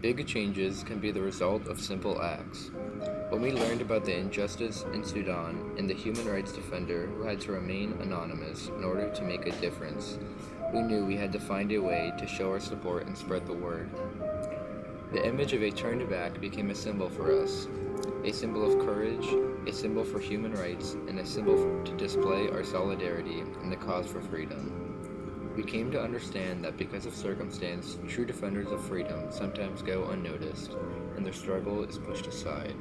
Big changes can be the result of simple acts. When we learned about the injustice in Sudan and the human rights defender who had to remain anonymous in order to make a difference, we knew we had to find a way to show our support and spread the word. The image of a turned back became a symbol for us, a symbol of courage, a symbol for human rights, and a symbol to display our solidarity in the cause for freedom. We came to understand that because of circumstance, true defenders of freedom sometimes go unnoticed, and their struggle is pushed aside.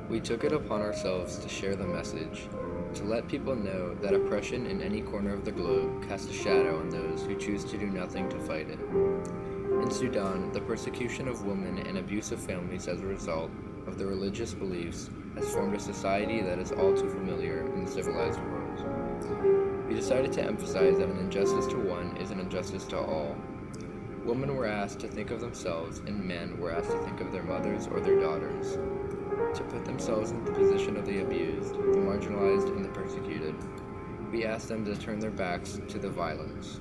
We took it upon ourselves to share the message, to let people know that oppression in any corner of the globe casts a shadow on those who choose to do nothing to fight it. In Sudan, the persecution of women and abuse of families as a result of their religious beliefs has formed a society that is all too familiar in the civilized world. We decided to emphasize that an injustice to one is an injustice to all. Women were asked to think of themselves, and men were asked to think of their mothers or their daughters, to put themselves in the position of the abused, the marginalized, and the persecuted. We asked them to turn their backs to the violence.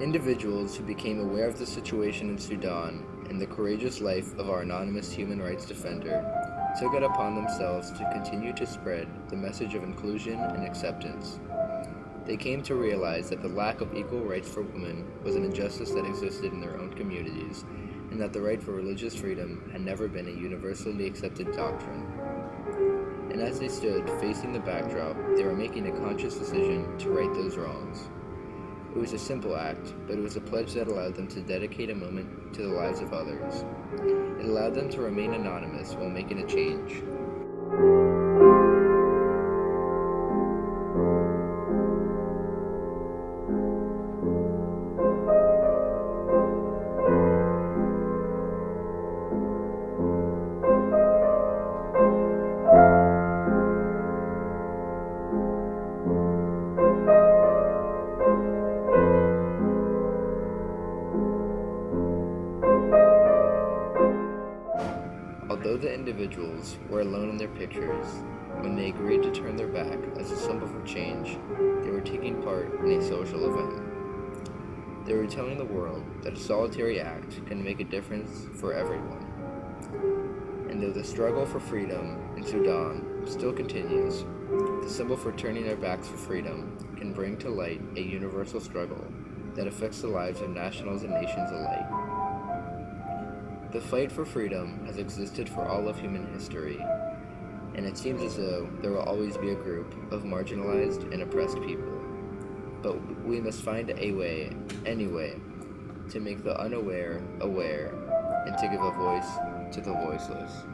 Individuals who became aware of the situation in Sudan and the courageous life of our anonymous human rights defender took it upon themselves to continue to spread the message of inclusion and acceptance. They came to realize that the lack of equal rights for women was an injustice that existed in their own communities, and that the right for religious freedom had never been a universally accepted doctrine. And as they stood facing the backdrop, they were making a conscious decision to right those wrongs. It was a simple act, but it was a pledge that allowed them to dedicate a moment to the lives of others. It allowed them to remain anonymous while making a change. Although the individuals were alone in their pictures, when they agreed to turn their back as a symbol for change, they were taking part in a social event. They were telling the world that a solitary act can make a difference for everyone. And though the struggle for freedom in Sudan still continues, the symbol for turning their backs for freedom can bring to light a universal struggle that affects the lives of nationals and nations alike. The fight for freedom has existed for all of human history, and it seems as though there will always be a group of marginalized and oppressed people. But we must find a way, any way, to make the unaware aware and to give a voice to the voiceless.